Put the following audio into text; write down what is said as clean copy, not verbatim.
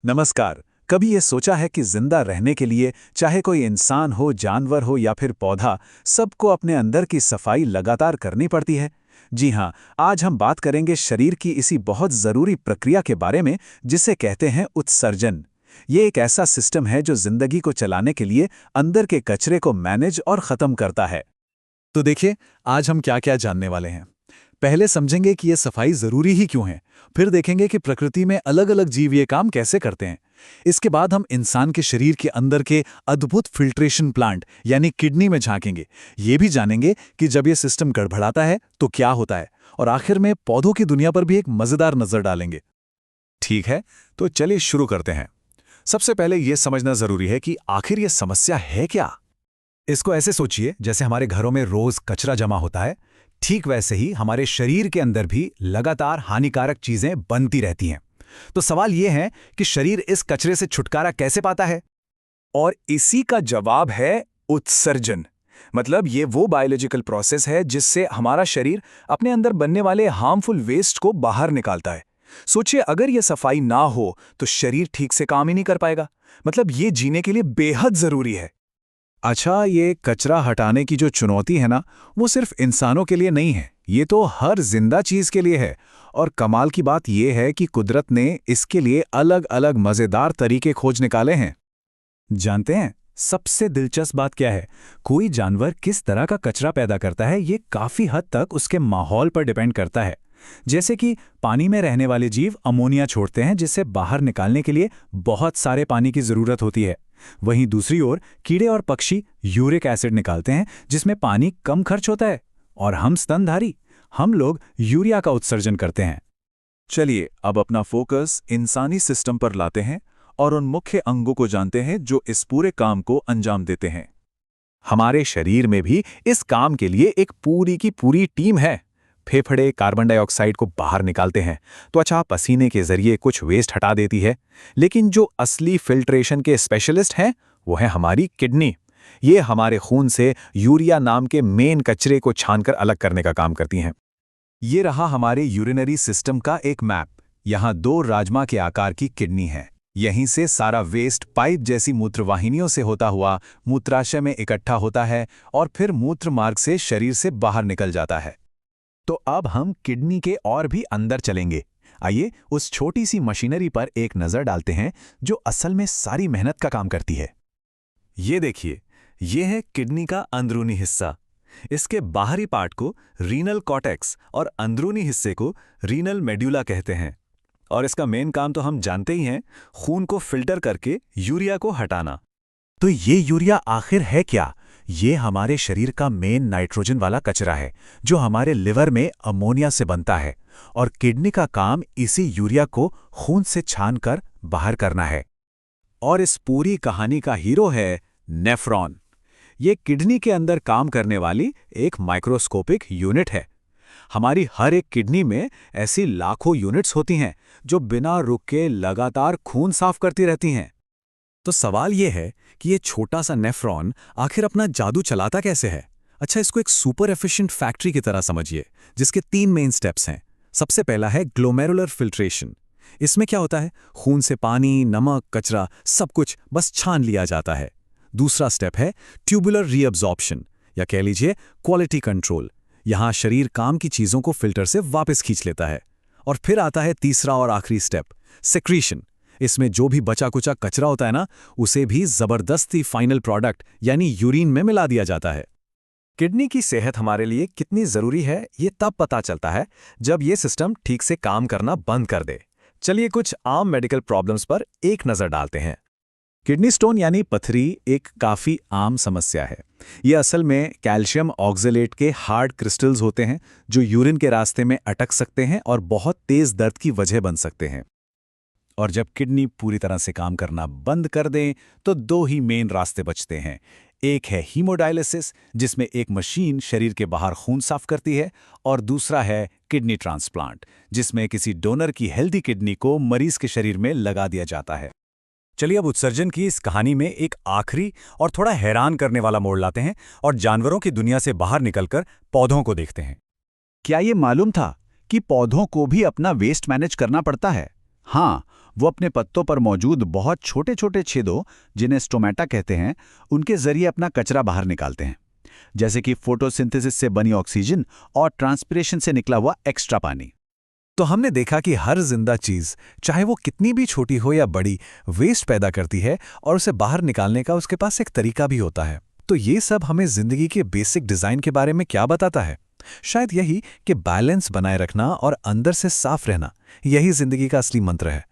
नमस्कार। कभी ये सोचा है कि जिंदा रहने के लिए चाहे कोई इंसान हो, जानवर हो या फिर पौधा, सबको अपने अंदर की सफाई लगातार करनी पड़ती है। जी हाँ, आज हम बात करेंगे शरीर की इसी बहुत जरूरी प्रक्रिया के बारे में जिसे कहते हैं उत्सर्जन। ये एक ऐसा सिस्टम है जो जिंदगी को चलाने के लिए अंदर के कचरे को मैनेज और खत्म करता है। तो देखिए, आज हम क्या क्या जानने वाले हैं। पहले समझेंगे कि ये सफाई जरूरी ही क्यों है। फिर देखेंगे कि प्रकृति में अलग अलग जीव ये काम कैसे करते हैं। इसके बाद हम इंसान के शरीर के अंदर के अद्भुत फिल्ट्रेशन प्लांट यानी किडनी में झांकेंगे। ये भी जानेंगे कि जब ये सिस्टम गड़बड़ाता है तो क्या होता है। और आखिर में पौधों की दुनिया पर भी एक मजेदार नजर डालेंगे। ठीक है, तो चलिए शुरू करते हैं। सबसे पहले यह समझना जरूरी है कि आखिर ये समस्या है क्या। इसको ऐसे सोचिए जैसे हमारे घरों में रोज कचरा जमा होता है, ठीक वैसे ही हमारे शरीर के अंदर भी लगातार हानिकारक चीजें बनती रहती हैं। तो सवाल यह है कि शरीर इस कचरे से छुटकारा कैसे पाता है? और इसी का जवाब है उत्सर्जन। मतलब ये वो बायोलॉजिकल प्रोसेस है जिससे हमारा शरीर अपने अंदर बनने वाले हार्मफुल वेस्ट को बाहर निकालता है। सोचिए, अगर ये सफाई ना हो तो शरीर ठीक से काम ही नहीं कर पाएगा। मतलब ये जीने के लिए बेहद जरूरी है। अच्छा, ये कचरा हटाने की जो चुनौती है ना, वो सिर्फ इंसानों के लिए नहीं है, ये तो हर जिंदा चीज के लिए है। और कमाल की बात यह है कि कुदरत ने इसके लिए अलग अलग मजेदार तरीके खोज निकाले हैं। जानते हैं सबसे दिलचस्प बात क्या है? कोई जानवर किस तरह का कचरा पैदा करता है, ये काफी हद तक उसके माहौल पर डिपेंड करता है। जैसे कि पानी में रहने वाले जीव अमोनिया छोड़ते हैं, जिसे बाहर निकालने के लिए बहुत सारे पानी की जरूरत होती है। वहीं दूसरी ओर कीड़े और पक्षी यूरिक एसिड निकालते हैं, जिसमें पानी कम खर्च होता है। और हम स्तनधारी, हम लोग यूरिया का उत्सर्जन करते हैं। चलिए अब अपना फोकस इंसानी सिस्टम पर लाते हैं और उन मुख्य अंगों को जानते हैं जो इस पूरे काम को अंजाम देते हैं। हमारे शरीर में भी इस काम के लिए एक पूरी की पूरी टीम है। फेफड़े कार्बन डाइऑक्साइड को बाहर निकालते हैं, त्वचा पसीने के जरिए कुछ वेस्ट हटा देती है। लेकिन जो असली फिल्ट्रेशन के स्पेशलिस्ट हैं वो है हमारी किडनी। ये हमारे खून से यूरिया नाम के मेन कचरे को छानकर अलग करने का काम करती हैं। ये रहा हमारे यूरिनरी सिस्टम का एक मैप। यहाँ दो राजमा के आकार की किडनी है। यहीं से सारा वेस्ट पाइप जैसी मूत्रवाहिनियों से होता हुआ मूत्राशय में इकट्ठा होता है और फिर मूत्र मार्ग से शरीर से बाहर निकल जाता है। तो अब हम किडनी के और भी अंदर चलेंगे। आइए उस छोटी सी मशीनरी पर एक नजर डालते हैं जो असल में सारी मेहनत का काम करती है। ये देखिए, ये है किडनी का अंदरूनी हिस्सा। इसके बाहरी पार्ट को रीनल कॉर्टेक्स और अंदरूनी हिस्से को रीनल मेड्यूला कहते हैं। और इसका मेन काम तो हम जानते ही हैं, खून को फिल्टर करके यूरिया को हटाना। तो ये यूरिया आखिर है क्या? ये हमारे शरीर का मेन नाइट्रोजन वाला कचरा है जो हमारे लिवर में अमोनिया से बनता है। और किडनी का काम इसी यूरिया को खून से छानकर बाहर करना है। और इस पूरी कहानी का हीरो है नेफ्रॉन। ये किडनी के अंदर काम करने वाली एक माइक्रोस्कोपिक यूनिट है। हमारी हर एक किडनी में ऐसी लाखों यूनिट्स होती हैं जो बिना रुक के लगातार खून साफ करती रहती हैं। तो सवाल यह है कि ये छोटा सा नेफ्रॉन आखिर अपना जादू चलाता कैसे है? अच्छा, इसको एक सुपर एफिशिएंट फैक्ट्री की तरह समझिए, जिसके 3 मेन स्टेप्स हैं। सबसे पहला है ग्लोमेरुलर फिल्ट्रेशन। इसमें क्या होता है? खून से पानी, नमक, कचरा सब कुछ बस छान लिया जाता है। दूसरा स्टेप है ट्यूबुलर रीअब्जॉर्प्शन, या कह लीजिए क्वालिटी कंट्रोल। यहाँ शरीर काम की चीजों को फिल्टर से वापस खींच लेता है। और फिर आता है तीसरा और आखिरी स्टेप, सेक्रीशन। इसमें जो भी बचा कुचा कचरा होता है ना, उसे भी जबरदस्ती फाइनल प्रोडक्ट यानी यूरिन में मिला दिया जाता है। किडनी की सेहत हमारे लिए कितनी जरूरी है, ये तब पता चलता है जब ये सिस्टम ठीक से काम करना बंद कर दे। चलिए कुछ आम मेडिकल प्रॉब्लम्स पर एक नजर डालते हैं। किडनी स्टोन यानी पथरी एक काफी आम समस्या है। ये असल में कैल्शियम ऑक्सलेट के हार्ड क्रिस्टल्स होते हैं जो यूरिन के रास्ते में अटक सकते हैं और बहुत तेज दर्द की वजह बन सकते हैं। और जब किडनी पूरी तरह से काम करना बंद कर दें तो 2 ही मेन रास्ते बचते हैं। एक है हीमोडायलिसिस, जिसमें एक मशीन शरीर के बाहर खून साफ करती है, और दूसरा है किडनी ट्रांसप्लांट, जिसमें किसी डोनर की हेल्दी किडनी को मरीज के शरीर में लगा दिया जाता है। चलिए अब उत्सर्जन की इस कहानी में एक आखिरी और थोड़ा हैरान करने वाला मोड़ लाते हैं और जानवरों की दुनिया से बाहर निकलकर पौधों को देखते हैं। क्या ये मालूम था कि पौधों को भी अपना वेस्ट मैनेज करना पड़ता है? हाँ, वो अपने पत्तों पर मौजूद बहुत छोटे छोटे छेदों, जिन्हें स्टोमेटा कहते हैं, उनके जरिए अपना कचरा बाहर निकालते हैं, जैसे कि फोटोसिंथेसिस से बनी ऑक्सीजन और ट्रांसपिरेशन से निकला हुआ एक्स्ट्रा पानी। तो हमने देखा कि हर जिंदा चीज, चाहे वो कितनी भी छोटी हो या बड़ी, वेस्ट पैदा करती है और उसे बाहर निकालने का उसके पास एक तरीका भी होता है। तो ये सब हमें जिंदगी के बेसिक डिजाइन के बारे में क्या बताता है? शायद यही कि बैलेंस बनाए रखना और अंदर से साफ रहना, यही जिंदगी का असली मंत्र है।